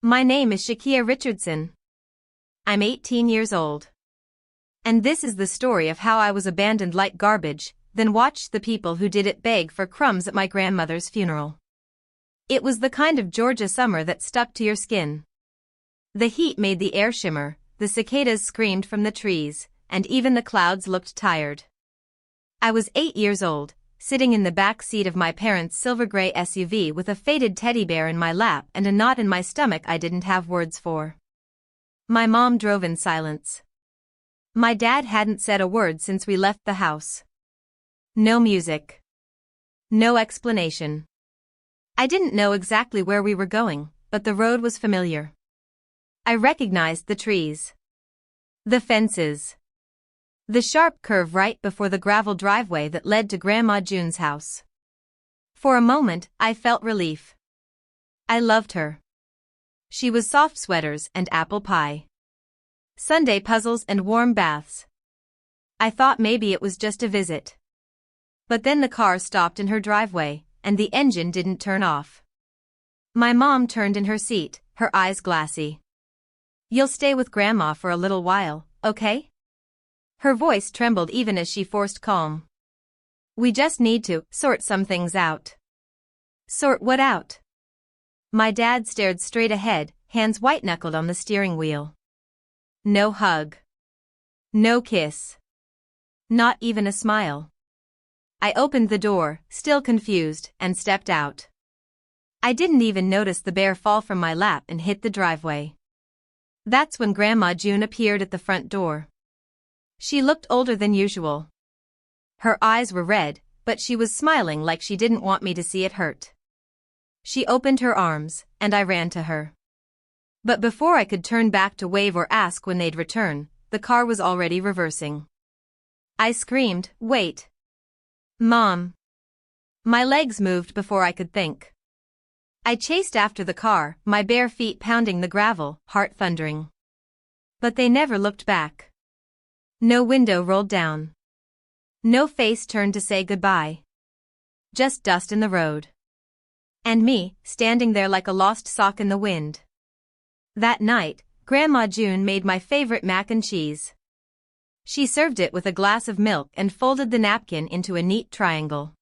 My name is Shakia Richardson. I'm 18 years old. And this is the story of how I was abandoned like garbage, then watched the people who did it beg for crumbs at my grandmother's funeral. It was the kind of Georgia summer that stuck to your skin. The heat made the air shimmer, the cicadas screamed from the trees, and even the clouds looked tired. I was 8 years old, sitting in the back seat of my parents' silver gray SUV with a faded teddy bear in my lap and a knot in my stomach I didn't have words for. My mom drove in silence. My dad hadn't said a word since we left the house. No music. No explanation. I didn't know exactly where we were going, but the road was familiar. I recognized the trees. The fences. The sharp curve right before the gravel driveway that led to Grandma June's house. For a moment, I felt relief. I loved her. She was soft sweaters and apple pie. Sunday puzzles and warm baths. I thought maybe it was just a visit. But then the car stopped in her driveway, and the engine didn't turn off. My mom turned in her seat, her eyes glassy. "You'll stay with Grandma for a little while, okay?" Her voice trembled even as she forced calm. "We just need to sort some things out." "Sort what out?" My dad stared straight ahead, hands white-knuckled on the steering wheel. No hug. No kiss. Not even a smile. I opened the door, still confused, and stepped out. I didn't even notice the bear fall from my lap and hit the driveway. That's when Grandma June appeared at the front door. She looked older than usual. Her eyes were red, but she was smiling like she didn't want me to see it hurt. She opened her arms, and I ran to her. But before I could turn back to wave or ask when they'd return, the car was already reversing. I screamed, "Wait! Mom!" My legs moved before I could think. I chased after the car, my bare feet pounding the gravel, heart thundering. But they never looked back. No window rolled down. No face turned to say goodbye. Just dust in the road. And me, standing there like a lost sock in the wind. That night, Grandma June made my favorite mac and cheese. She served it with a glass of milk and folded the napkin into a neat triangle.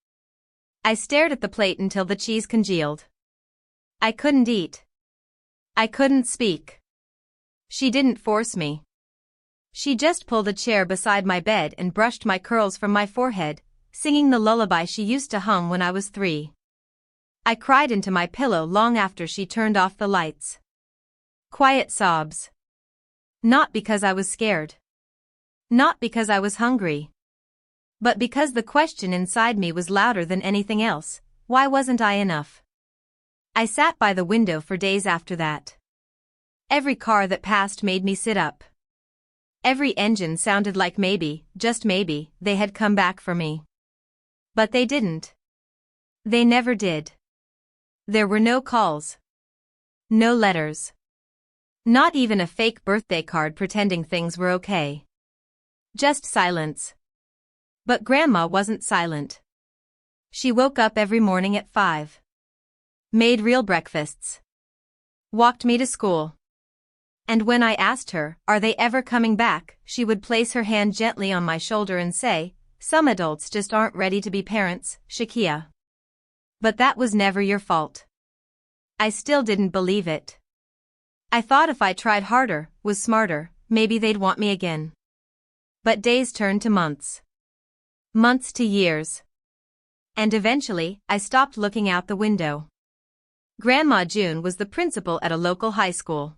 I stared at the plate until the cheese congealed. I couldn't eat. I couldn't speak. She didn't force me. She just pulled a chair beside my bed and brushed my curls from my forehead, singing the lullaby she used to hum when I was 3. I cried into my pillow long after she turned off the lights. Quiet sobs. Not because I was scared. Not because I was hungry. But because the question inside me was louder than anything else: why wasn't I enough? I sat by the window for days after that. Every car that passed made me sit up. Every engine sounded like maybe, just maybe, they had come back for me. But they didn't. They never did. There were no calls. No letters. Not even a fake birthday card pretending things were okay. Just silence. But Grandma wasn't silent. She woke up every morning at 5. Made real breakfasts. Walked me to school. And when I asked her, "Are they ever coming back?" she would place her hand gently on my shoulder and say, "Some adults just aren't ready to be parents, Shakia. But that was never your fault." I still didn't believe it. I thought if I tried harder, was smarter, maybe they'd want me again. But days turned to months. Months to years. And eventually, I stopped looking out the window. Grandma June was the principal at a local high school.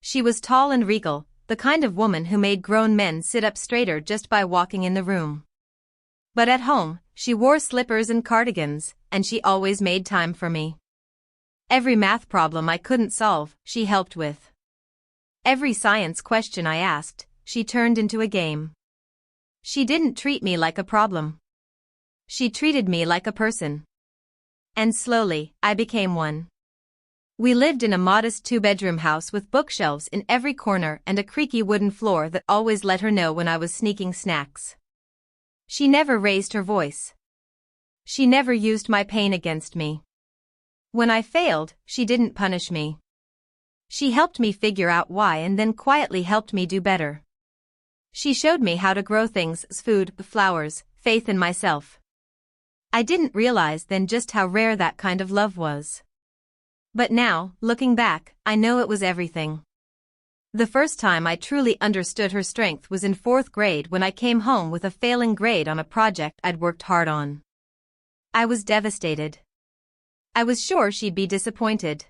She was tall and regal, the kind of woman who made grown men sit up straighter just by walking in the room. But at home, she wore slippers and cardigans, and she always made time for me. Every math problem I couldn't solve, she helped with. Every science question I asked, she turned into a game. She didn't treat me like a problem. She treated me like a person. And slowly, I became one. We lived in a modest 2-bedroom house with bookshelves in every corner and a creaky wooden floor that always let her know when I was sneaking snacks. She never raised her voice. She never used my pain against me. When I failed, she didn't punish me. She helped me figure out why and then quietly helped me do better. She showed me how to grow things, food, flowers, faith in myself. I didn't realize then just how rare that kind of love was. But now, looking back, I know it was everything. The first time I truly understood her strength was in 4th grade when I came home with a failing grade on a project I'd worked hard on. I was devastated. I was sure she'd be disappointed.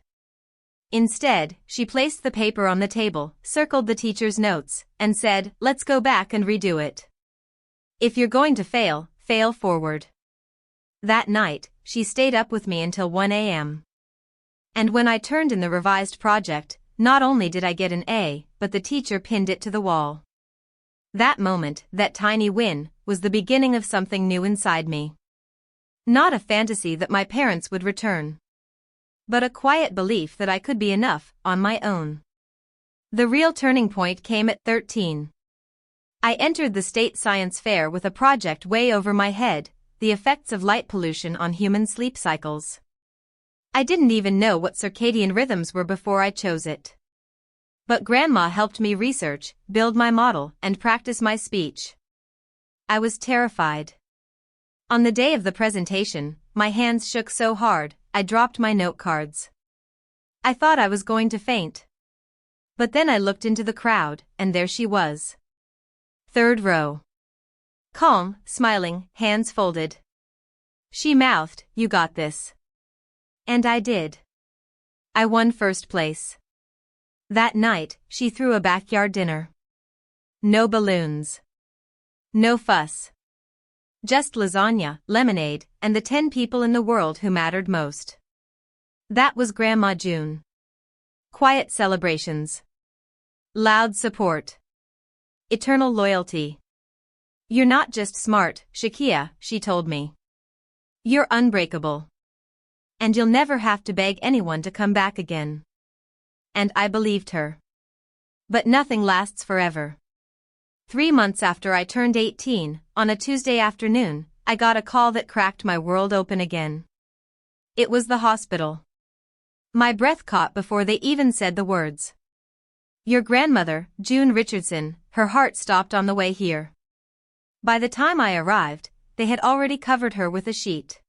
Instead, she placed the paper on the table, circled the teacher's notes, and said, "Let's go back and redo it. If you're going to fail, fail forward." That night, she stayed up with me until 1 a.m. And when I turned in the revised project, not only did I get an A, but the teacher pinned it to the wall. That moment, that tiny win, was the beginning of something new inside me. Not a fantasy that my parents would return, but a quiet belief that I could be enough on my own. The real turning point came at 13. I entered the state science fair with a project way over my head, the effects of light pollution on human sleep cycles. I didn't even know what circadian rhythms were before I chose it. But Grandma helped me research, build my model, and practice my speech. I was terrified. On the day of the presentation, my hands shook so hard, I dropped my note cards. I thought I was going to faint. But then I looked into the crowd, and there she was. 3rd row. Calm, smiling, hands folded. She mouthed, "You got this." And I did. I won 1st place. That night, she threw a backyard dinner. No balloons. No fuss. Just lasagna, lemonade, and the 10 people in the world who mattered most. That was Grandma June. Quiet celebrations. Loud support. Eternal loyalty. "You're not just smart, Shakia," she told me. "You're unbreakable. And you'll never have to beg anyone to come back again." And I believed her. But nothing lasts forever. 3 months after I turned 18, on a Tuesday afternoon, I got a call that cracked my world open again. It was the hospital. My breath caught before they even said the words. "Your grandmother, June Richardson," her heart stopped on the way here. By the time I arrived, they had already covered her with a sheet.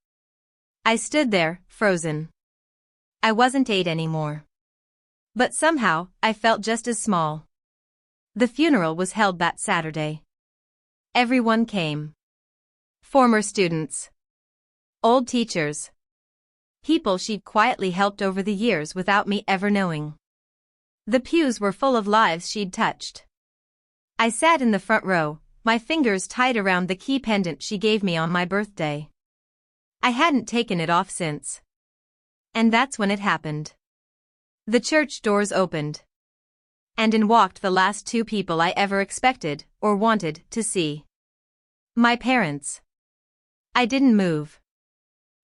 I stood there, frozen. I wasn't 8 anymore. But somehow, I felt just as small. The funeral was held that Saturday. Everyone came. Former students. Old teachers. People she'd quietly helped over the years without me ever knowing. The pews were full of lives she'd touched. I sat in the front row, my fingers tied around the key pendant she gave me on my birthday. I hadn't taken it off since. And that's when it happened. The church doors opened. And in walked the last 2 people I ever expected, or wanted, to see. My parents. I didn't move.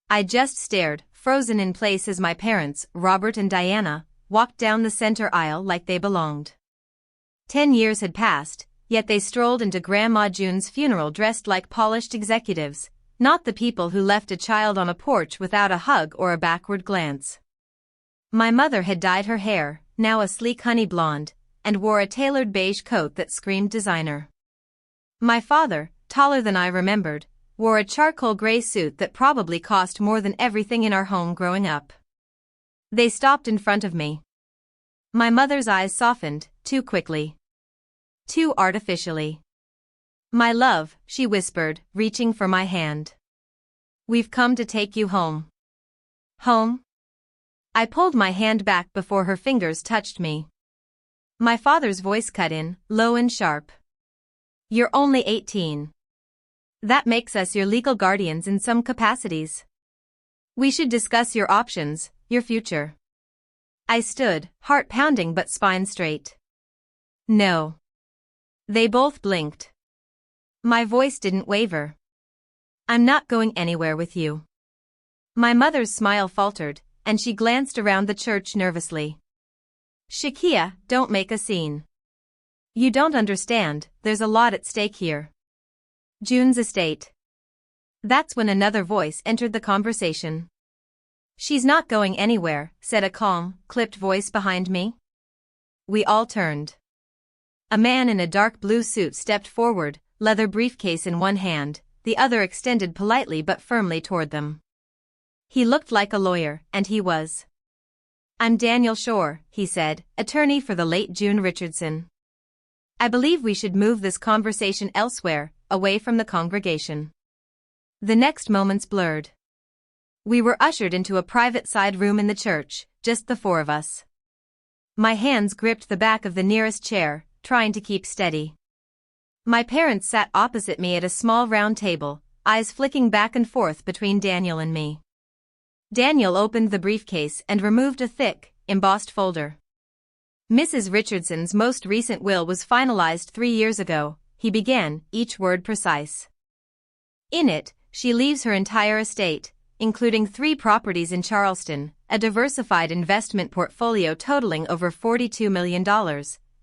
I just stared, frozen in place as my parents, Robert and Diana, walked down the center aisle like they belonged. 10 years had passed, yet they strolled into Grandma June's funeral dressed like polished executives, not the people who left a child on a porch without a hug or a backward glance. My mother had dyed her hair, now a sleek honey blonde, and wore a tailored beige coat that screamed designer. My father, taller than I remembered, wore a charcoal gray suit that probably cost more than everything in our home growing up. They stopped in front of me. My mother's eyes softened, too quickly. Too artificially. "My love," she whispered, reaching for my hand. "We've come to take you home." Home? I pulled my hand back before her fingers touched me. My father's voice cut in, low and sharp. "You're only 18. That makes us your legal guardians in some capacities. We should discuss your options, your future." I stood, heart pounding but spine straight. "No." They both blinked. My voice didn't waver. "I'm not going anywhere with you." My mother's smile faltered, and she glanced around the church nervously. "Shakia, don't make a scene. You don't understand, there's a lot at stake here. June's estate." That's when another voice entered the conversation. "She's not going anywhere," said a calm, clipped voice behind me. We all turned. A man in a dark blue suit stepped forward, leather briefcase in one hand, the other extended politely but firmly toward them. He looked like a lawyer, and he was. "I'm Daniel Shore," he said, attorney for the late June Richardson. "I believe we should move this conversation elsewhere, away from the congregation." The next moments blurred. We were ushered into a private side room in the church, just the four of us. My hands gripped the back of the nearest chair, trying to keep steady. My parents sat opposite me at a small round table, eyes flicking back and forth between Daniel and me. Daniel opened the briefcase and removed a thick, embossed folder. "Mrs. Richardson's most recent will was finalized 3 years ago," he began, each word precise. "In it, she leaves her entire estate, including 3 properties in Charleston, a diversified investment portfolio totaling over $42 million,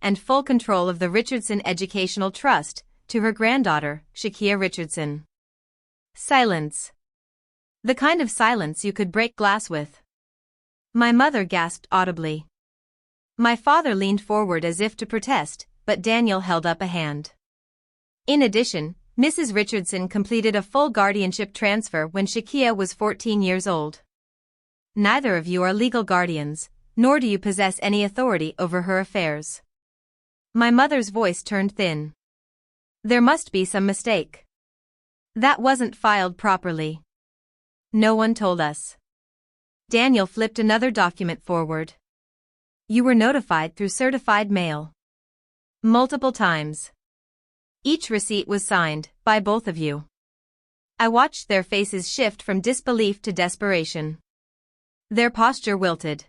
and full control of the Richardson Educational Trust, to her granddaughter, Shakia Richardson." Silence. The kind of silence you could break glass with. My mother gasped audibly. My father leaned forward as if to protest, but Daniel held up a hand. "In addition, Mrs. Richardson completed a full guardianship transfer when Shakia was 14 years old. Neither of you are legal guardians, nor do you possess any authority over her affairs." My mother's voice turned thin. "There must be some mistake. That wasn't filed properly. No one told us." Daniel flipped another document forward. "You were notified through certified mail. Multiple times. Each receipt was signed, by both of you." I watched their faces shift from disbelief to desperation. Their posture wilted.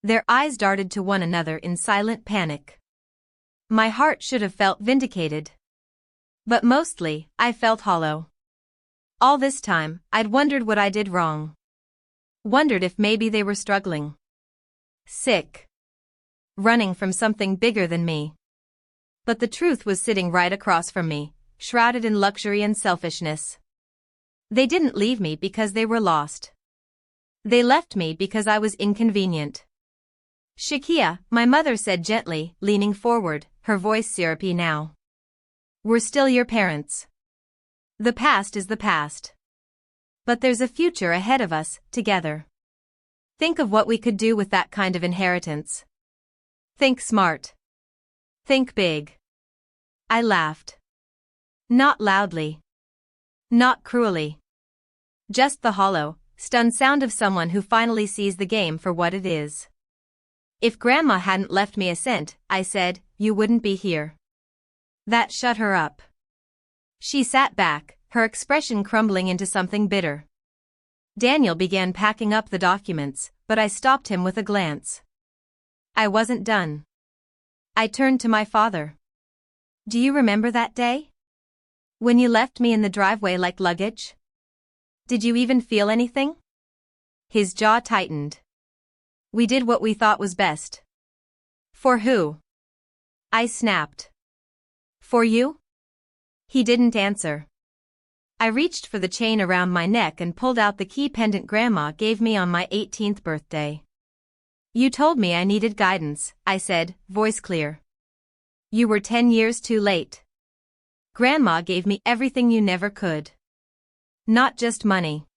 Their eyes darted to one another in silent panic. My heart should have felt vindicated. But mostly, I felt hollow. All this time, I'd wondered what I did wrong. Wondered if maybe they were struggling. Sick. Running from something bigger than me. But the truth was sitting right across from me, shrouded in luxury and selfishness. They didn't leave me because they were lost. They left me because I was inconvenient. "Shakia," my mother said gently, leaning forward, her voice syrupy now. "We're still your parents. The past is the past. But there's a future ahead of us, together. Think of what we could do with that kind of inheritance. Think smart. Think big." I laughed. Not loudly. Not cruelly. Just the hollow, stunned sound of someone who finally sees the game for what it is. "If Grandma hadn't left me a cent," I said, "you wouldn't be here." That shut her up. She sat back, her expression crumbling into something bitter. Daniel began packing up the documents, but I stopped him with a glance. I wasn't done. I turned to my father. "Do you remember that day? When you left me in the driveway like luggage? Did you even feel anything?" His jaw tightened. "We did what we thought was best." "For who?" I snapped. "For you?" He didn't answer. I reached for the chain around my neck and pulled out the key pendant Grandma gave me on my 18th birthday. "You told me I needed guidance," I said, voice clear. "You were 10 years too late. Grandma gave me everything you never could. Not just money.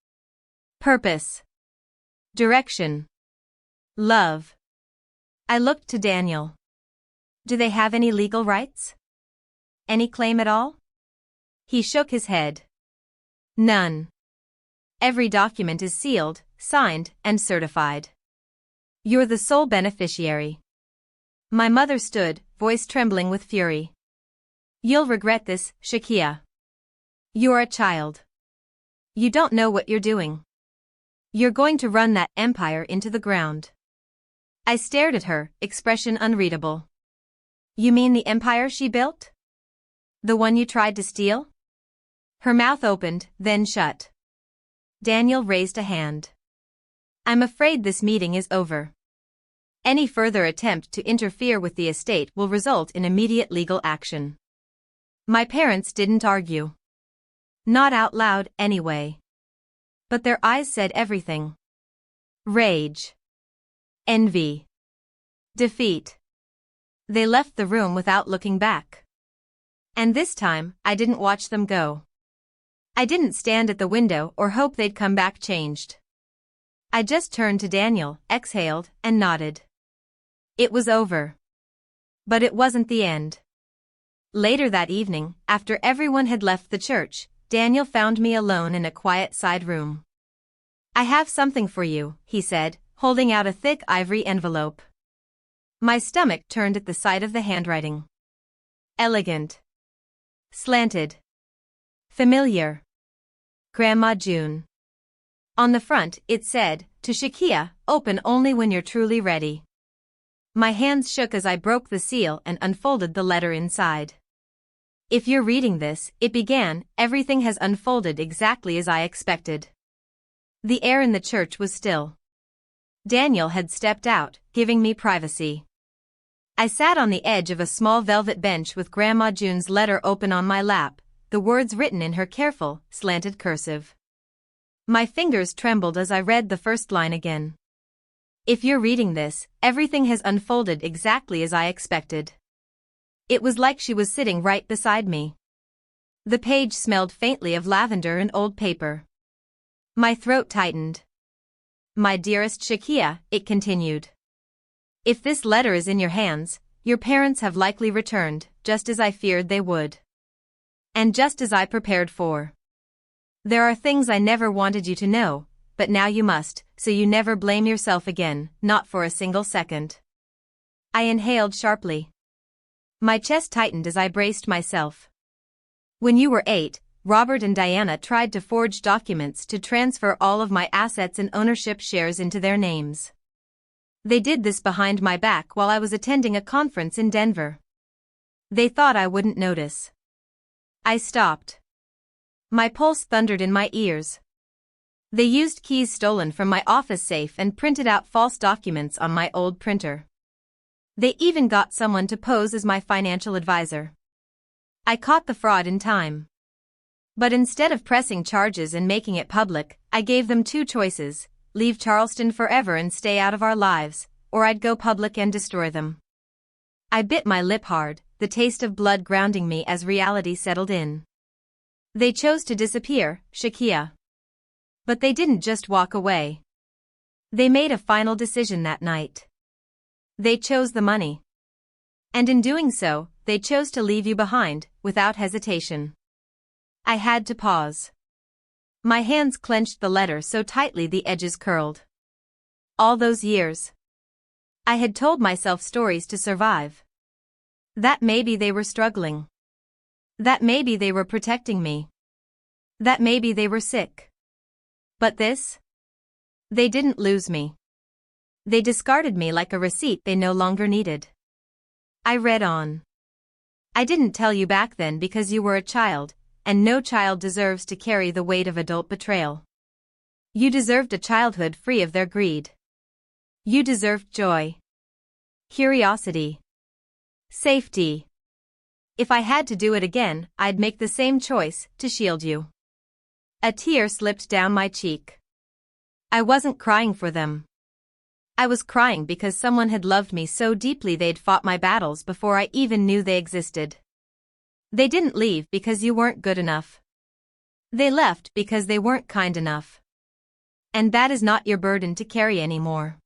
Purpose. Direction. Love." I looked to Daniel. "Do they have any legal rights? Any claim at all?" He shook his head. "None. Every document is sealed, signed, and certified. You're the sole beneficiary." My mother stood, voice trembling with fury. "You'll regret this, Shakia. You're a child. You don't know what you're doing. You're going to run that empire into the ground." I stared at her, expression unreadable. "You mean the empire she built? The one you tried to steal?" Her mouth opened, then shut. Daniel raised a hand. "I'm afraid this meeting is over. Any further attempt to interfere with the estate will result in immediate legal action." My parents didn't argue. Not out loud, anyway. But their eyes said everything. Rage. Envy. Defeat. They left the room without looking back. And this time, I didn't watch them go. I didn't stand at the window or hope they'd come back changed. I just turned to Daniel, exhaled, and nodded. It was over. But it wasn't the end. Later that evening, after everyone had left the church, Daniel found me alone in a quiet side room. "I have something for you," he said, holding out a thick ivory envelope. My stomach turned at the sight of the handwriting. Elegant. Slanted. Familiar. Grandma June. On the front, it said, "To Shakia, open only when you're truly ready." My hands shook as I broke the seal and unfolded the letter inside. "If you're reading this," it began, "everything has unfolded exactly as I expected." The air in the church was still. Daniel had stepped out, giving me privacy. I sat on the edge of a small velvet bench with Grandma June's letter open on my lap, the words written in her careful, slanted cursive. My fingers trembled as I read the first line again. "If you're reading this, everything has unfolded exactly as I expected." It was like she was sitting right beside me. The page smelled faintly of lavender and old paper. My throat tightened. "My dearest Shakia," it continued. "If this letter is in your hands, your parents have likely returned, just as I feared they would. And just as I prepared for. There are things I never wanted you to know, but now you must, so you never blame yourself again, not for a single second." I inhaled sharply. My chest tightened as I braced myself. "When you were 8, Robert and Diana tried to forge documents to transfer all of my assets and ownership shares into their names. They did this behind my back while I was attending a conference in Denver. They thought I wouldn't notice." I stopped. My pulse thundered in my ears. "They used keys stolen from my office safe and printed out false documents on my old printer. They even got someone to pose as my financial advisor. I caught the fraud in time. But instead of pressing charges and making it public, I gave them two choices: leave Charleston forever and stay out of our lives, or I'd go public and destroy them." I bit my lip hard, the taste of blood grounding me as reality settled in. They chose to disappear, Shakia. But they didn't just walk away. They made a final decision that night. They chose the money. And in doing so, they chose to leave you behind, without hesitation. I had to pause. My hands clenched the letter so tightly the edges curled. All those years, I had told myself stories to survive. That maybe they were struggling. That maybe they were protecting me. That maybe they were sick. But this? They didn't lose me. They discarded me like a receipt they no longer needed. I read on. "I didn't tell you back then because you were a child, and no child deserves to carry the weight of adult betrayal. You deserved a childhood free of their greed. You deserved joy, curiosity, safety. If I had to do it again, I'd make the same choice, to shield you." A tear slipped down my cheek. I wasn't crying for them. I was crying because someone had loved me so deeply they'd fought my battles before I even knew they existed. They didn't leave because you weren't good enough. They left because they weren't kind enough. And that is not your burden to carry anymore.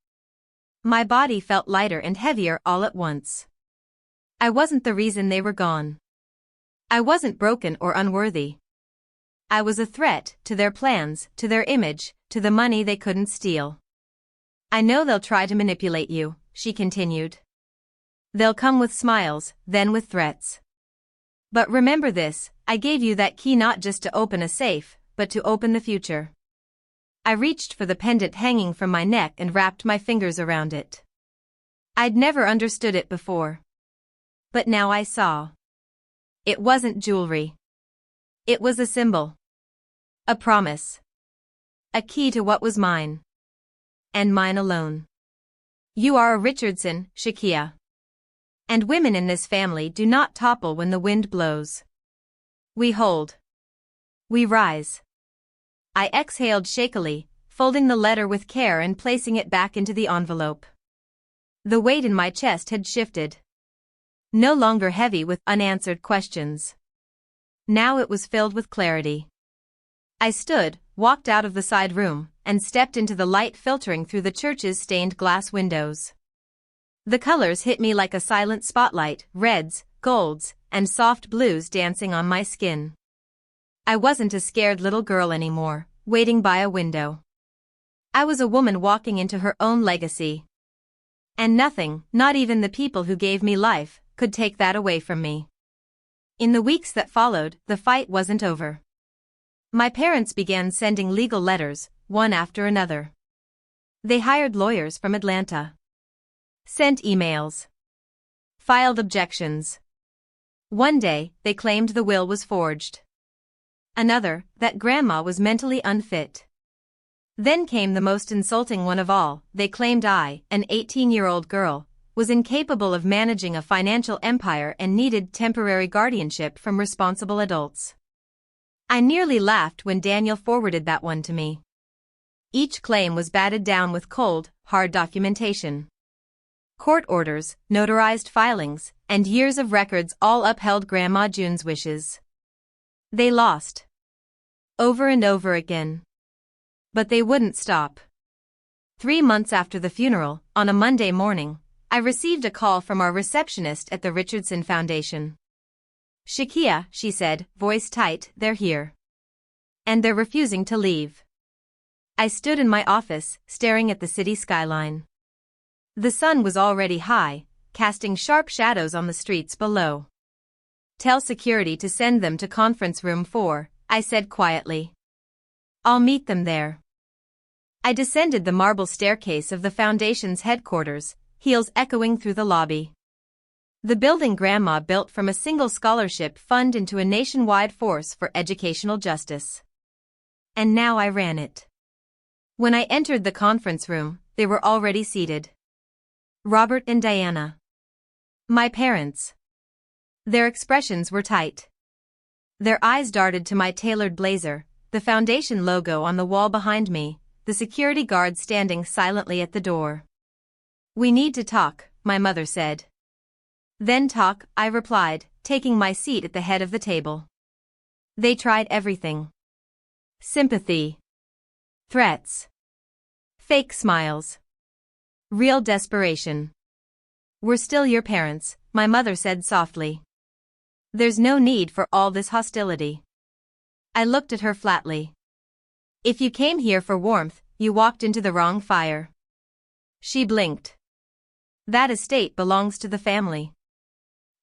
My body felt lighter and heavier all at once. I wasn't the reason they were gone. I wasn't broken or unworthy. I was a threat to their plans, to their image, to the money they couldn't steal. "I know they'll try to manipulate you," she continued. "They'll come with smiles, then with threats. But remember this, I gave you that key not just to open a safe, but to open the future." I reached for the pendant hanging from my neck and wrapped my fingers around it. I'd never understood it before. But now I saw. It wasn't jewelry. It was a symbol. A promise. A key to what was mine. And mine alone. "You are a Richardson, Shakia. And women in this family do not topple when the wind blows. We hold. We rise." I exhaled shakily, folding the letter with care and placing it back into the envelope. The weight in my chest had shifted. No longer heavy with unanswered questions. Now it was filled with clarity. I stood, walked out of the side room, and stepped into the light filtering through the church's stained glass windows. The colors hit me like a silent spotlight, reds, golds, and soft blues dancing on my skin. I wasn't a scared little girl anymore, waiting by a window. I was a woman walking into her own legacy. And nothing, not even the people who gave me life, could take that away from me. In the weeks that followed, the fight wasn't over. My parents began sending legal letters, one after another. They hired lawyers from Atlanta. Sent emails. Filed objections. One day, they claimed the will was forged. Another, that Grandma was mentally unfit. Then came the most insulting one of all. They claimed I, an 18-year-old girl, was incapable of managing a financial empire and needed temporary guardianship from responsible adults. I nearly laughed when Daniel forwarded that one to me. Each claim was batted down with cold, hard documentation. Court orders, notarized filings, and years of records all upheld Grandma June's wishes. They lost. Over and over again. But they wouldn't stop. 3 months after the funeral, on a Monday morning, I received a call from our receptionist at the Richardson Foundation. "Shakia," she said, voice tight, "they're here. And they're refusing to leave." I stood in my office, staring at the city skyline. The sun was already high, casting sharp shadows on the streets below. "Tell security to send them to conference room 4, I said quietly. "I'll meet them there." I descended the marble staircase of the Foundation's headquarters, heels echoing through the lobby. The building Grandma built from a single scholarship fund into a nationwide force for educational justice. And now I ran it. When I entered the conference room, they were already seated. Robert and Diana. My parents. Their expressions were tight. Their eyes darted to my tailored blazer, the Foundation logo on the wall behind me, the security guard standing silently at the door. "We need to talk," my mother said. "Then talk," I replied, taking my seat at the head of the table. They tried everything. Sympathy. Threats. Fake smiles. Real desperation. "We're still your parents," my mother said softly. "There's no need for all this hostility." I looked at her flatly. "If you came here for warmth, you walked into the wrong fire." She blinked. "That estate belongs to the family."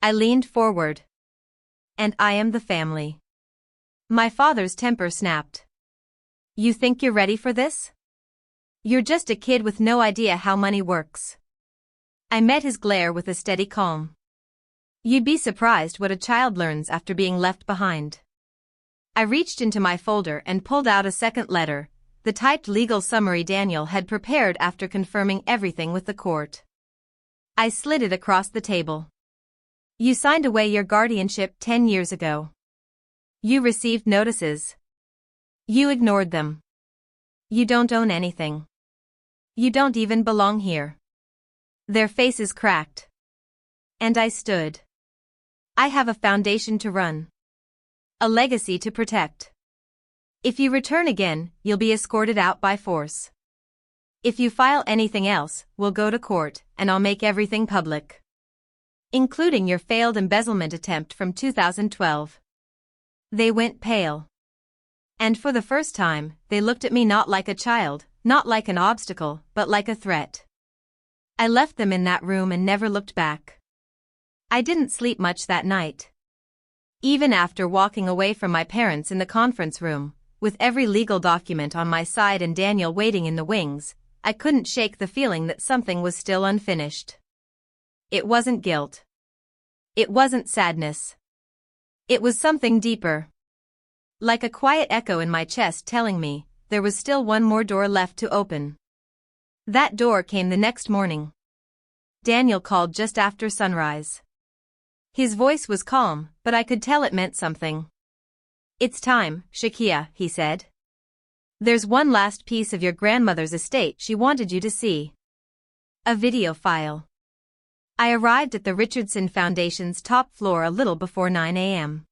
I leaned forward. "And I am the family." My father's temper snapped. "You think you're ready for this? You're just a kid with no idea how money works." I met his glare with a steady calm. "You'd be surprised what a child learns after being left behind." I reached into my folder and pulled out a second letter, the typed legal summary Daniel had prepared after confirming everything with the court. I slid it across the table. "You signed away your guardianship 10 years ago. You received notices. You ignored them. You don't own anything. You don't even belong here." Their faces cracked. And I stood. "I have a foundation to run. A legacy to protect. If you return again, you'll be escorted out by force. If you file anything else, we'll go to court, and I'll make everything public. Including your failed embezzlement attempt from 2012. They went pale. And for the first time, they looked at me not like a child, not like an obstacle, but like a threat. I left them in that room and never looked back. I didn't sleep much that night. Even after walking away from my parents in the conference room, with every legal document on my side and Daniel waiting in the wings, I couldn't shake the feeling that something was still unfinished. It wasn't guilt. It wasn't sadness. It was something deeper. Like a quiet echo in my chest telling me, there was still one more door left to open. That door came the next morning. Daniel called just after sunrise. His voice was calm, but I could tell it meant something. "It's time, Shakia," he said. "There's one last piece of your grandmother's estate she wanted you to see. A video file." I arrived at the Richardson Foundation's top floor a little before 9 a.m.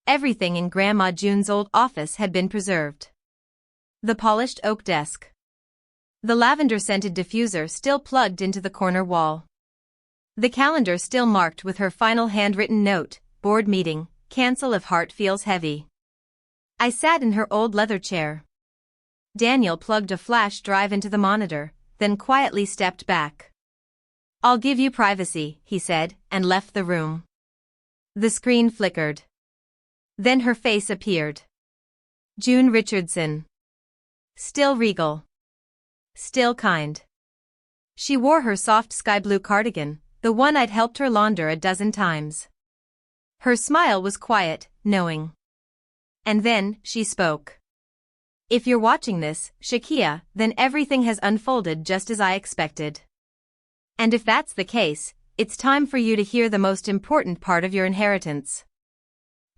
Everything in Grandma June's old office had been preserved. The polished oak desk. The lavender-scented diffuser still plugged into the corner wall. The calendar still marked with her final handwritten note, board meeting, cancel if heart feels heavy. I sat in her old leather chair. Daniel plugged a flash drive into the monitor, then quietly stepped back. "I'll give you privacy," he said, and left the room. The screen flickered. Then her face appeared. June Richardson. Still regal. Still kind. She wore her soft sky-blue cardigan, the one I'd helped her launder a dozen times. Her smile was quiet, knowing. And then, she spoke. "If you're watching this, Shakia, then everything has unfolded just as I expected. And if that's the case, it's time for you to hear the most important part of your inheritance."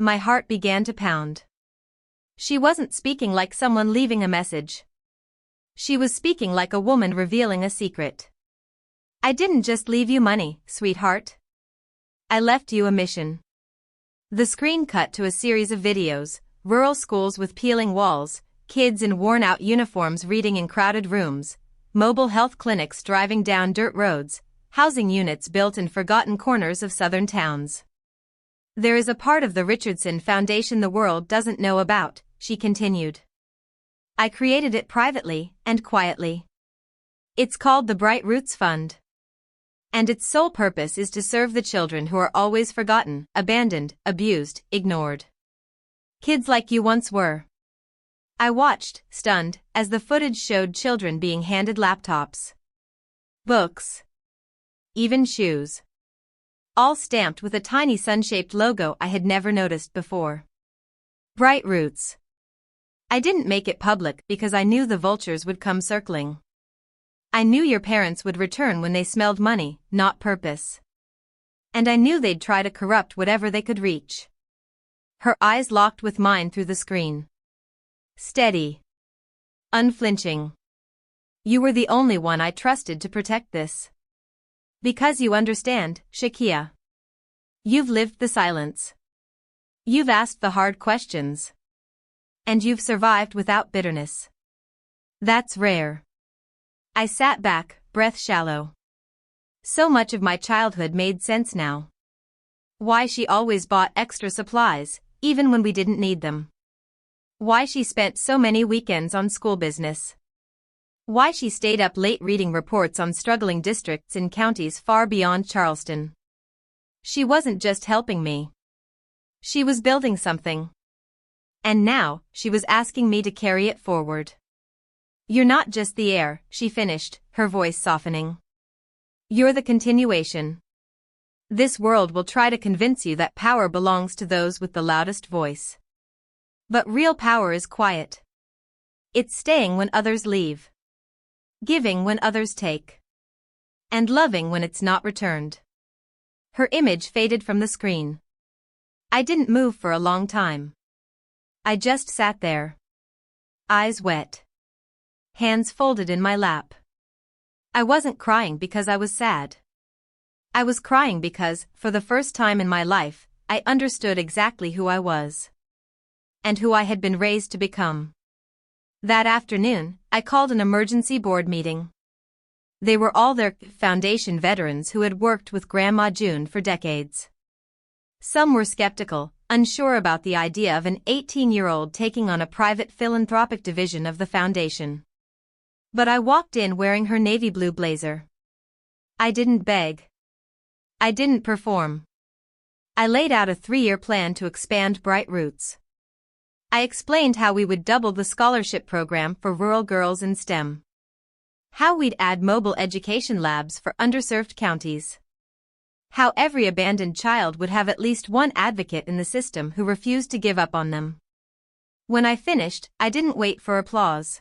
My heart began to pound. She wasn't speaking like someone leaving a message. She was speaking like a woman revealing a secret. "I didn't just leave you money, sweetheart. I left you a mission." The screen cut to a series of videos, rural schools with peeling walls, kids in worn-out uniforms reading in crowded rooms, mobile health clinics driving down dirt roads, housing units built in forgotten corners of southern towns. "There is a part of the Richardson Foundation the world doesn't know about," she continued. "I created it privately and quietly. It's called the Bright Roots Fund. And its sole purpose is to serve the children who are always forgotten, abandoned, abused, ignored. Kids like you once were." I watched, stunned, as the footage showed children being handed laptops, books, even shoes. All stamped with a tiny sun-shaped logo I had never noticed before. Bright Roots. I didn't make it public because I knew the vultures would come circling. I knew your parents would return when they smelled money, not purpose. And I knew they'd try to corrupt whatever they could reach. Her eyes locked with mine through the screen. Steady. Unflinching. "You were the only one I trusted to protect this. Because you understand, Shakia. You've lived the silence. You've asked the hard questions. And you've survived without bitterness. That's rare." I sat back, breath shallow. So much of my childhood made sense now. Why she always bought extra supplies, even when we didn't need them. Why she spent so many weekends on school business. Why she stayed up late reading reports on struggling districts in counties far beyond Charleston. She wasn't just helping me. She was building something. And now, she was asking me to carry it forward. "You're not just the heir," she finished, her voice softening. "You're the continuation. This world will try to convince you that power belongs to those with the loudest voice. But real power is quiet. It's staying when others leave. Giving when others take. And loving when it's not returned." Her image faded from the screen. I didn't move for a long time. I just sat there. Eyes wet. Hands folded in my lap. I wasn't crying because I was sad. I was crying because, for the first time in my life, I understood exactly who I was. And who I had been raised to become. That afternoon, I called an emergency board meeting. They were all their foundation veterans who had worked with Grandma June for decades. Some were skeptical, unsure about the idea of an 18-year-old taking on a private philanthropic division of the foundation. But I walked in wearing her navy blue blazer. I didn't beg. I didn't perform. I laid out a 3-year plan to expand Bright Roots. I explained how we would double the scholarship program for rural girls in STEM. How we'd add mobile education labs for underserved counties. How every abandoned child would have at least one advocate in the system who refused to give up on them. When I finished, I didn't wait for applause.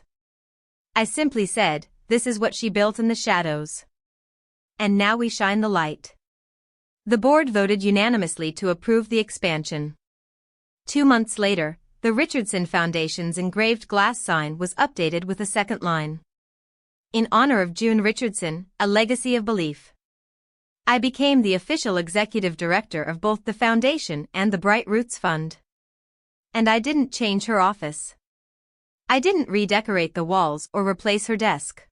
I simply said, "This is what she built in the shadows. And now we shine the light." The board voted unanimously to approve the expansion. 2 months later, the Richardson Foundation's engraved glass sign was updated with a second line. "In honor of June Richardson, a legacy of belief." I became the official executive director of both the foundation and the Bright Roots Fund. And I didn't change her office. I didn't redecorate the walls or replace her desk.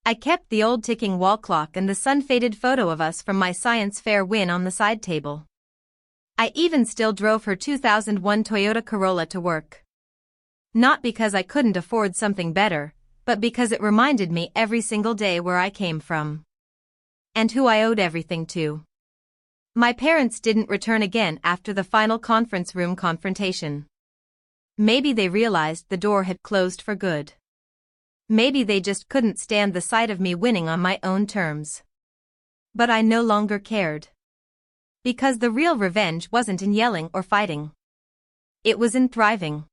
I kept the old ticking wall clock and the sun-faded photo of us from my science fair win on the side table. I even still drove her 2001 Toyota Corolla to work. Not because I couldn't afford something better, but because it reminded me every single day where I came from. And who I owed everything to. My parents didn't return again after the final conference room confrontation. Maybe they realized the door had closed for good. Maybe they just couldn't stand the sight of me winning on my own terms. But I no longer cared. Because the real revenge wasn't in yelling or fighting. It was in thriving.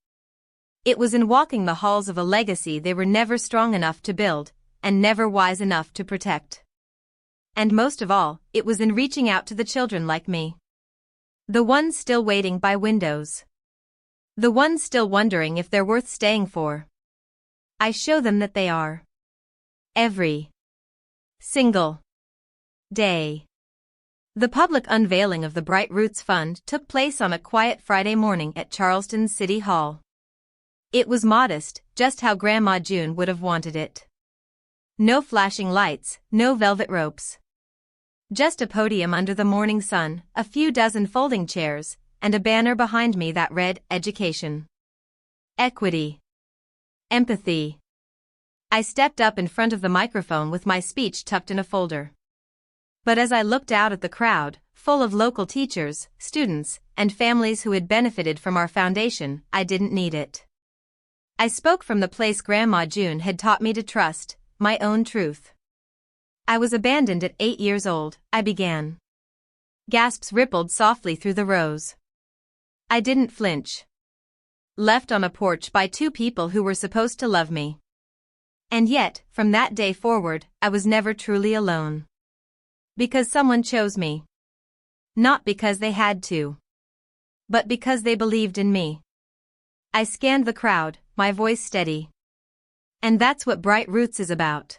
It was in walking the halls of a legacy they were never strong enough to build, and never wise enough to protect. And most of all, it was in reaching out to the children like me. The ones still waiting by windows. The ones still wondering if they're worth staying for. I show them that they are. Every single day. The public unveiling of the Bright Roots Fund took place on a quiet Friday morning at Charleston's City Hall. It was modest, just how Grandma June would have wanted it. No flashing lights, no velvet ropes. Just a podium under the morning sun, a few dozen folding chairs, and a banner behind me that read, Education. Equity. Empathy. I stepped up in front of the microphone with my speech tucked in a folder. But as I looked out at the crowd, full of local teachers, students, and families who had benefited from our foundation, I didn't need it. I spoke from the place Grandma June had taught me to trust, my own truth. I was abandoned at 8 years old, I began. Gasps rippled softly through the rows. I didn't flinch. Left on a porch by two people who were supposed to love me. And yet, from that day forward, I was never truly alone. Because someone chose me. Not because they had to. But because they believed in me. I scanned the crowd, my voice steady. And that's what Bright Roots is about.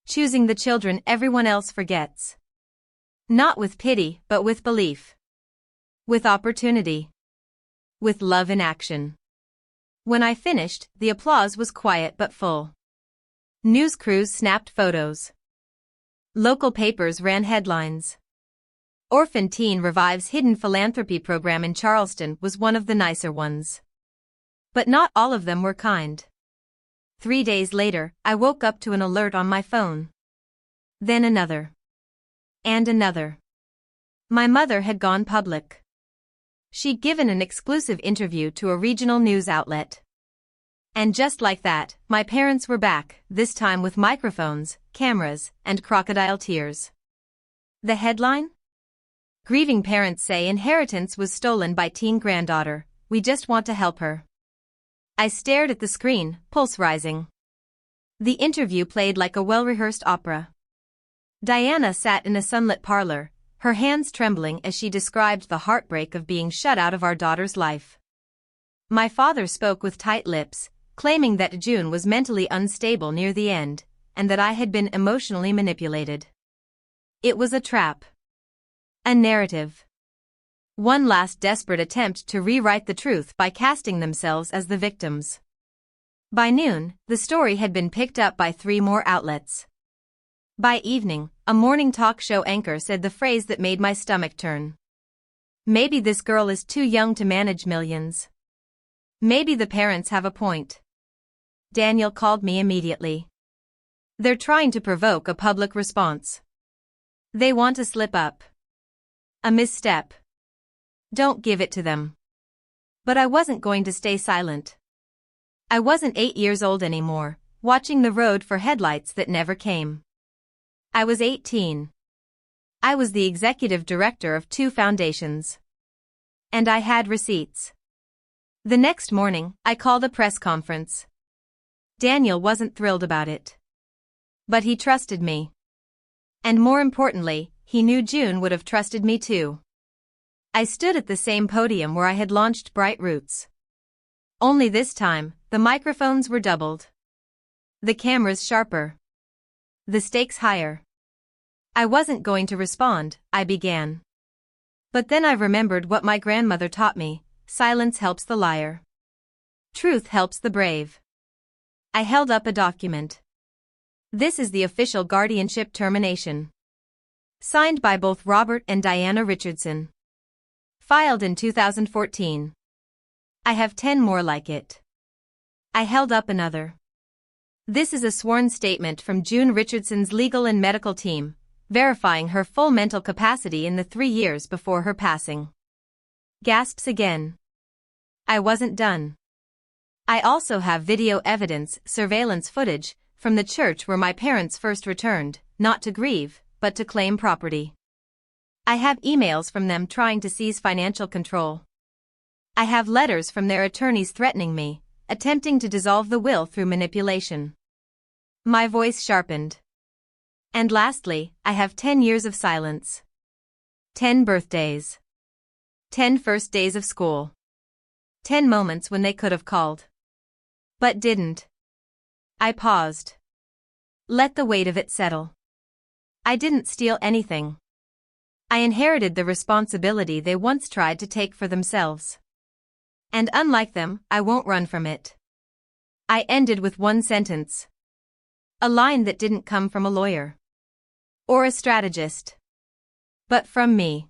Choosing the children everyone else forgets. Not with pity, but with belief. With opportunity. With love in action. When I finished, the applause was quiet but full. News crews snapped photos. Local papers ran headlines. Orphan Teen Revive's hidden philanthropy program in Charleston was one of the nicer ones. But not all of them were kind. 3 days later, I woke up to an alert on my phone. Then another. And another. My mother had gone public. She'd given an exclusive interview to a regional news outlet. And just like that, my parents were back, this time with microphones, cameras, and crocodile tears. The headline? Grieving parents say inheritance was stolen by teen granddaughter, we just want to help her. I stared at the screen, pulse rising. The interview played like a well-rehearsed opera. Diana sat in a sunlit parlor, her hands trembling as she described the heartbreak of being shut out of our daughter's life. My father spoke with tight lips, claiming that June was mentally unstable near the end, and that I had been emotionally manipulated. It was a trap. A narrative. One last desperate attempt to rewrite the truth by casting themselves as the victims. By noon, the story had been picked up by 3 more outlets. By evening, a morning talk show anchor said the phrase that made my stomach turn. Maybe this girl is too young to manage millions. Maybe the parents have a point. Daniel called me immediately. They're trying to provoke a public response. They want to slip up. A misstep. Don't give it to them. But I wasn't going to stay silent. I wasn't 8 years old anymore, watching the road for headlights that never came. I was 18. I was the executive director of 2 foundations. And I had receipts. The next morning, I called a press conference. Daniel wasn't thrilled about it. But he trusted me. And more importantly, he knew June would have trusted me too. I stood at the same podium where I had launched Bright Roots. Only this time, the microphones were doubled. The cameras sharper. The stakes higher. I wasn't going to respond, I began. But then I remembered what my grandmother taught me: silence helps the liar. Truth helps the brave. I held up a document. This is the official guardianship termination. Signed by both Robert and Diana Richardson. Filed in 2014. I have 10 more like it. I held up another. This is a sworn statement from June Richardson's legal and medical team, verifying her full mental capacity in the 3 years before her passing. Gasps again. I wasn't done. I also have video evidence, surveillance footage, from the church where my parents first returned, not to grieve, but to claim property. I have emails from them trying to seize financial control. I have letters from their attorneys threatening me, attempting to dissolve the will through manipulation. My voice sharpened. And lastly, I have 10 years of silence. 10 birthdays. 10 first days of school. 10 moments when they could have called. But didn't. I paused. Let the weight of it settle. I didn't steal anything. I inherited the responsibility they once tried to take for themselves. And unlike them, I won't run from it. I ended with one sentence. A line that didn't come from a lawyer. Or a strategist. But from me.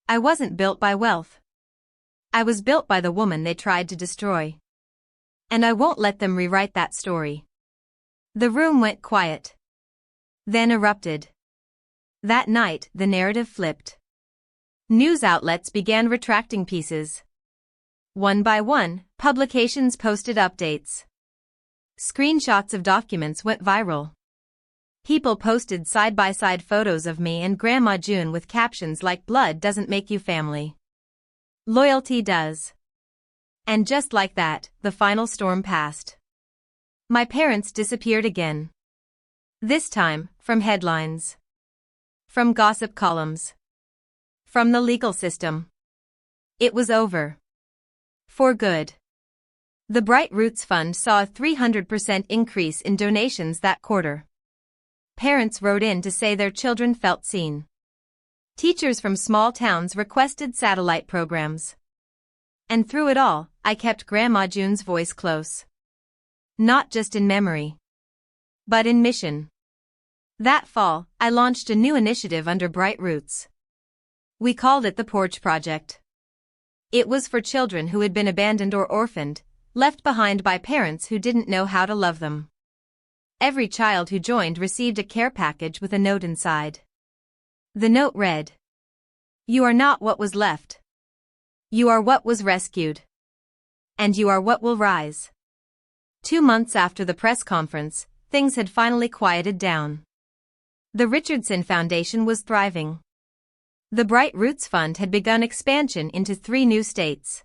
I wasn't built by wealth. I was built by the woman they tried to destroy. And I won't let them rewrite that story. The room went quiet. Then erupted. That night, the narrative flipped. News outlets began retracting pieces. One by one, publications posted updates. Screenshots of documents went viral. People posted side-by-side photos of me and Grandma June with captions like "Blood doesn't make you family. Loyalty does." And just like that, the final storm passed. My parents disappeared again. This time, from headlines. From gossip columns. From the legal system. It was over. For good. The Bright Roots Fund saw a 300% increase in donations that quarter. Parents wrote in to say their children felt seen. Teachers from small towns requested satellite programs. And through it all, I kept Grandma June's voice close. Not just in memory. But in mission. That fall, I launched a new initiative under Bright Roots. We called it the Porch Project. It was for children who had been abandoned or orphaned, left behind by parents who didn't know how to love them. Every child who joined received a care package with a note inside. The note read, "You are not what was left. You are what was rescued. And you are what will rise." 2 months after the press conference, things had finally quieted down. The Richardson Foundation was thriving. The Bright Roots Fund had begun expansion into 3 new states.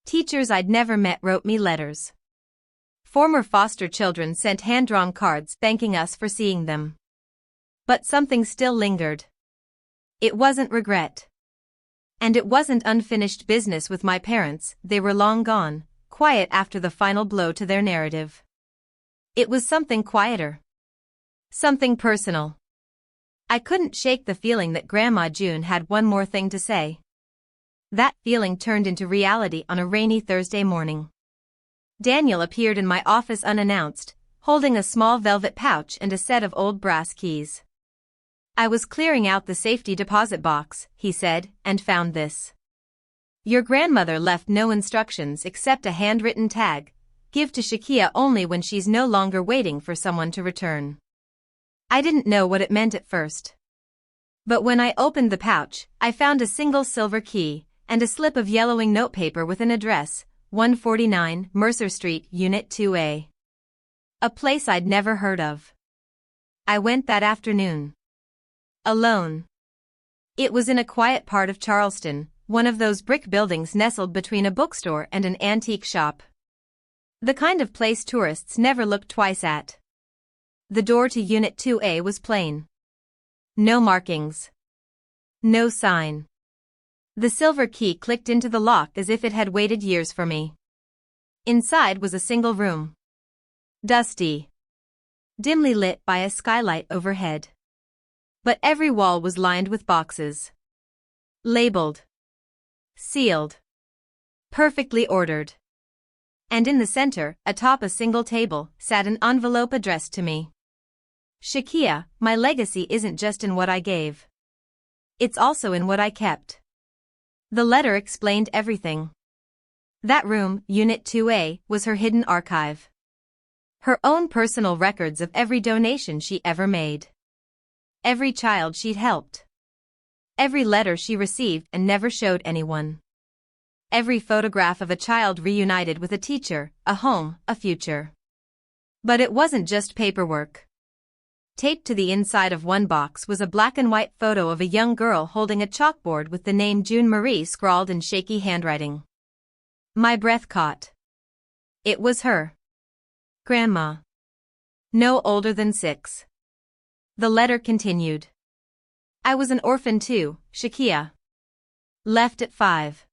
Teachers I'd never met wrote me letters. Former foster children sent hand-drawn cards thanking us for seeing them. But something still lingered. It wasn't regret. And it wasn't unfinished business with my parents. They were long gone, quiet after the final blow to their narrative. It was something quieter. Something personal. I couldn't shake the feeling that Grandma June had one more thing to say. That feeling turned into reality on a rainy Thursday morning. Daniel appeared in my office unannounced, holding a small velvet pouch and a set of old brass keys. "I was clearing out the safety deposit box," he said, "and found this. Your grandmother left no instructions except a handwritten tag: give to Shakia only when she's no longer waiting for someone to return." I didn't know what it meant at first. But when I opened the pouch, I found a single silver key and a slip of yellowing notepaper with an address, 149 Mercer Street, Unit 2A. A place I'd never heard of. I went that afternoon. Alone. It was in a quiet part of Charleston, one of those brick buildings nestled between a bookstore and an antique shop. The kind of place tourists never look twice at. The door to Unit 2A was plain. No markings. No sign. The silver key clicked into the lock as if it had waited years for me. Inside was a single room. Dusty. Dimly lit by a skylight overhead. But every wall was lined with boxes. Labeled. Sealed. Perfectly ordered. And in the center, atop a single table, sat an envelope addressed to me. Shakia, my legacy isn't just in what I gave. It's also in what I kept. The letter explained everything. That room, Unit 2A, was her hidden archive. Her own personal records of every donation she ever made. Every child she'd helped. Every letter she received and never showed anyone. Every photograph of a child reunited with a teacher, a home, a future. But it wasn't just paperwork. Taped to the inside of one box was a black and white photo of a young girl holding a chalkboard with the name June Marie scrawled in shaky handwriting. My breath caught. It was her. Grandma. No older than 6. The letter continued. I was an orphan too, Shakia. Left at 5.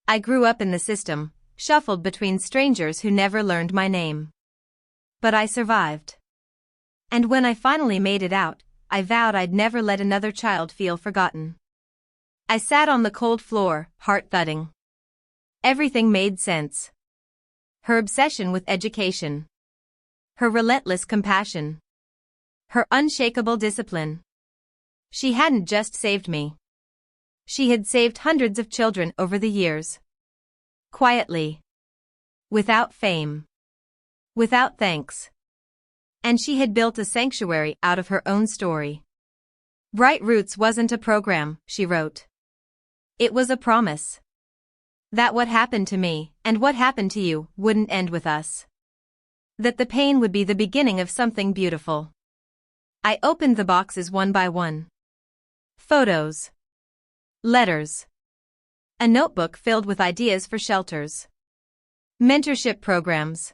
I grew up in the system, shuffled between strangers who never learned my name. But I survived. And when I finally made it out, I vowed I'd never let another child feel forgotten. I sat on the cold floor, heart thudding. Everything made sense. Her obsession with education. Her relentless compassion. Her unshakable discipline. She hadn't just saved me. She had saved hundreds of children over the years. Quietly. Without fame. Without thanks. And she had built a sanctuary out of her own story. Bright Roots wasn't a program, she wrote. It was a promise. That what happened to me, and what happened to you, wouldn't end with us. That the pain would be the beginning of something beautiful. I opened the boxes one by one. Photos. Letters. A notebook filled with ideas for shelters. Mentorship programs.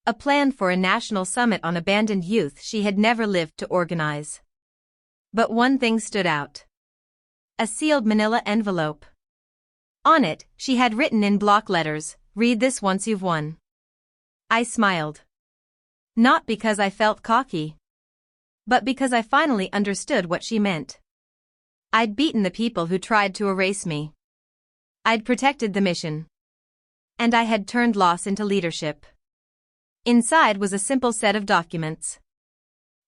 A plan for a national summit on abandoned youth she had never lived to organize. But one thing stood out. A sealed manila envelope. On it, she had written in block letters, "Read this once you've won." I smiled. Not because I felt cocky. But because I finally understood what she meant. I'd beaten the people who tried to erase me. I'd protected the mission. And I had turned loss into leadership. Inside was a simple set of documents.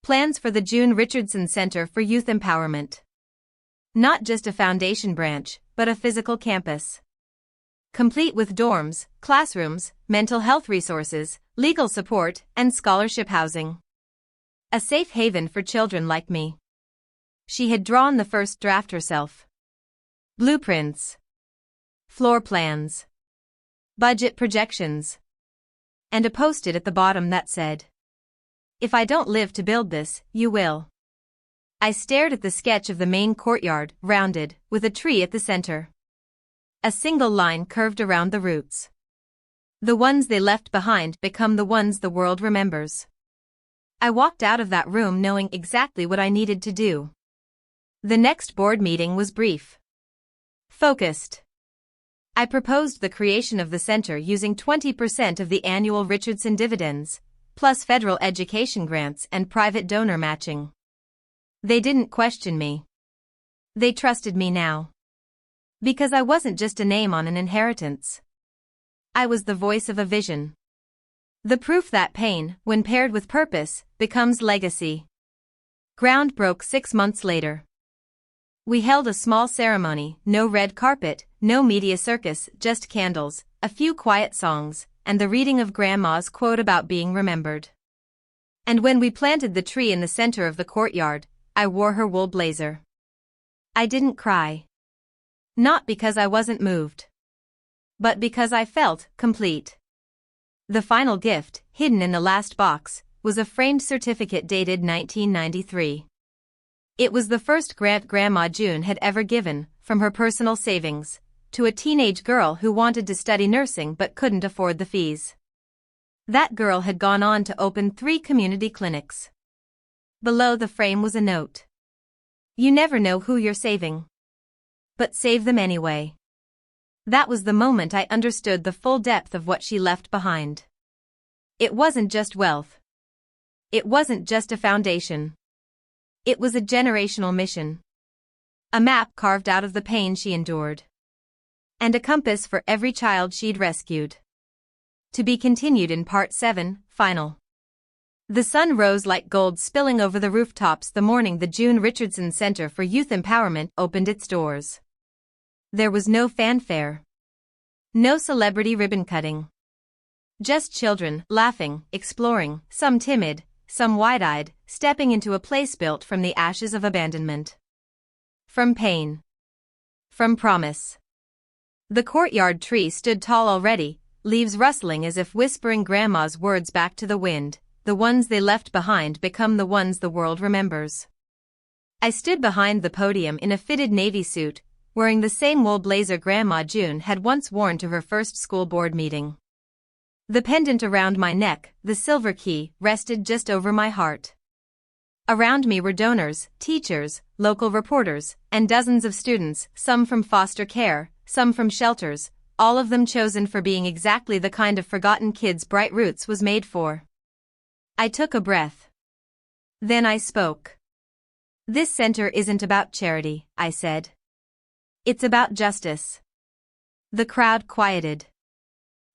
Plans for the June Richardson Center for Youth Empowerment. Not just a foundation branch, but a physical campus. Complete with dorms, classrooms, mental health resources, legal support, and scholarship housing. A safe haven for children like me. She had drawn the first draft herself. Blueprints. Floor plans. Budget projections. And a post-it at the bottom that said, "If I don't live to build this, you will." I stared at the sketch of the main courtyard, rounded, with a tree at the center. A single line curved around the roots. The ones they left behind become the ones the world remembers. I walked out of that room knowing exactly what I needed to do. The next board meeting was brief. Focused. I proposed the creation of the center using 20% of the annual Richardson dividends, plus federal education grants and private donor matching. They didn't question me. They trusted me now. Because I wasn't just a name on an inheritance. I was the voice of a vision. The proof that pain, when paired with purpose, becomes legacy. Ground broke 6 months later. We held a small ceremony, no red carpet, no media circus, just candles, a few quiet songs, and the reading of Grandma's quote about being remembered. And when we planted the tree in the center of the courtyard, I wore her wool blazer. I didn't cry. Not because I wasn't moved. But because I felt complete. The final gift, hidden in the last box, was a framed certificate dated 1993. It was the first grant Grandma June had ever given, from her personal savings, to a teenage girl who wanted to study nursing but couldn't afford the fees. That girl had gone on to open 3 community clinics. Below the frame was a note. You never know who you're saving. But save them anyway. That was the moment I understood the full depth of what she left behind. It wasn't just wealth. It wasn't just a foundation. It was a generational mission. A map carved out of the pain she endured. And a compass for every child she'd rescued. To be continued in Part 7, Final. The sun rose like gold spilling over the rooftops the morning the June Richardson Center for Youth Empowerment opened its doors. There was no fanfare. No celebrity ribbon cutting. Just children, laughing, exploring, some timid, some wide-eyed, stepping into a place built from the ashes of abandonment. From pain. From promise. The courtyard tree stood tall already, leaves rustling as if whispering Grandma's words back to the wind. The ones they left behind become the ones the world remembers. I stood behind the podium in a fitted navy suit, wearing the same wool blazer Grandma June had once worn to her first school board meeting. The pendant around my neck, the silver key, rested just over my heart. Around me were donors, teachers, local reporters, and dozens of students, some from foster care, some from shelters, all of them chosen for being exactly the kind of forgotten kids Bright Roots was made for. I took a breath. Then I spoke. This center isn't about charity, I said. It's about justice. The crowd quieted.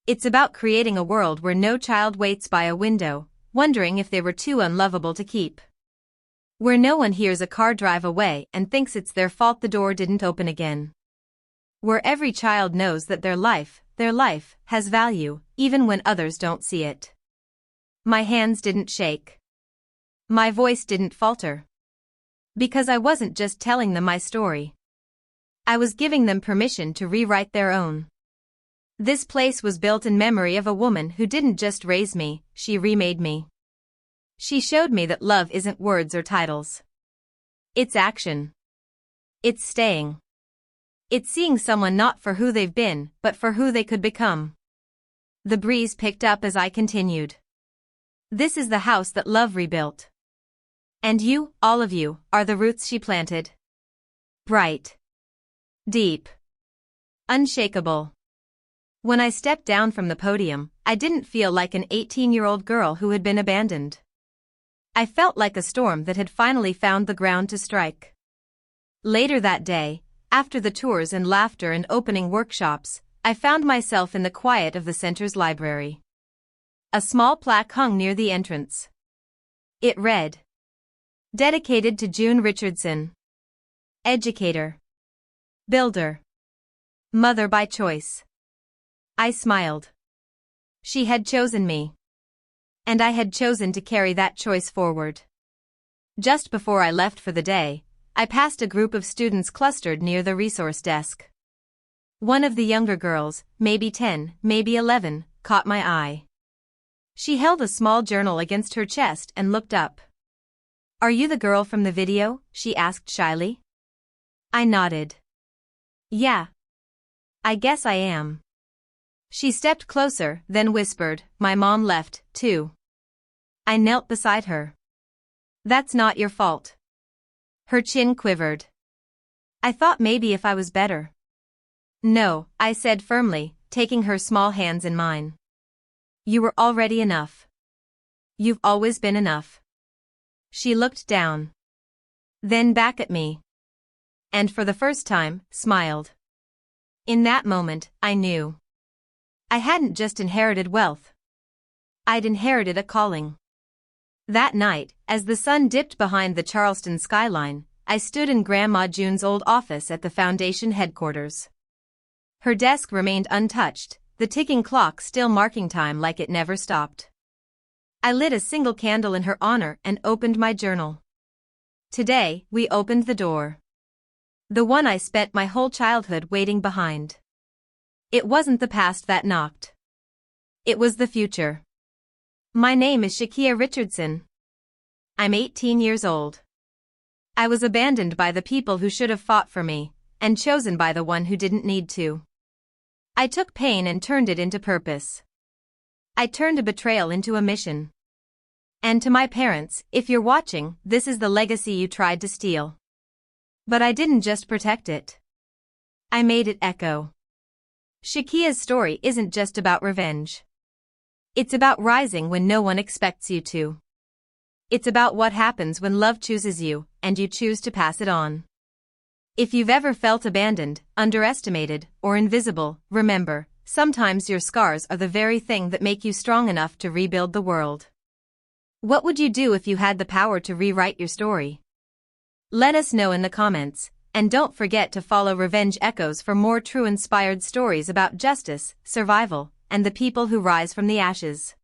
It's about creating a world where no child waits by a window, wondering if they were too unlovable to keep. Where no one hears a car drive away and thinks it's their fault the door didn't open again. Where every child knows that their life, has value, even when others don't see it. My hands didn't shake. My voice didn't falter. Because I wasn't just telling them my story. I was giving them permission to rewrite their own. This place was built in memory of a woman who didn't just raise me, she remade me. She showed me that love isn't words or titles. It's action. It's staying. It's seeing someone not for who they've been, but for who they could become. The breeze picked up as I continued. This is the house that love rebuilt. And you, all of you, are the roots she planted. Bright. Deep. Unshakable. When I stepped down from the podium, I didn't feel like an 18-year-old girl who had been abandoned. I felt like a storm that had finally found the ground to strike. Later that day, after the tours and laughter and opening workshops, I found myself in the quiet of the center's library. A small plaque hung near the entrance. It read, "Dedicated to June Richardson. Educator. Builder. Mother by choice." I smiled. She had chosen me. And I had chosen to carry that choice forward. Just before I left for the day, I passed a group of students clustered near the resource desk. One of the younger girls, maybe 10, maybe 11, caught my eye. She held a small journal against her chest and looked up. "Are you the girl from the video?" she asked shyly. I nodded. "Yeah. I guess I am." She stepped closer, then whispered, "My mom left, too." I knelt beside her. "That's not your fault." Her chin quivered. "I thought maybe if I was better." "No," I said firmly, taking her small hands in mine. "You were already enough. You've always been enough." She looked down. Then back at me. And for the first time, smiled. In that moment, I knew. I hadn't just inherited wealth. I'd inherited a calling. That night, as the sun dipped behind the Charleston skyline, I stood in Grandma June's old office at the Foundation headquarters. Her desk remained untouched, the ticking clock still marking time like it never stopped. I lit a single candle in her honor and opened my journal. Today, we opened the door. The one I spent my whole childhood waiting behind. It wasn't the past that knocked. It was the future. My name is Shakia Richardson. I'm 18 years old. I was abandoned by the people who should have fought for me, and chosen by the one who didn't need to. I took pain and turned it into purpose. I turned a betrayal into a mission. And to my parents, if you're watching, this is the legacy you tried to steal. But I didn't just protect it. I made it echo. Shakia's story isn't just about revenge. It's about rising when no one expects you to. It's about what happens when love chooses you, and you choose to pass it on. If you've ever felt abandoned, underestimated, or invisible, remember, sometimes your scars are the very thing that make you strong enough to rebuild the world. What would you do if you had the power to rewrite your story? Let us know in the comments, and don't forget to follow Revenge Echoes for more true inspired stories about justice, survival, and the people who rise from the ashes.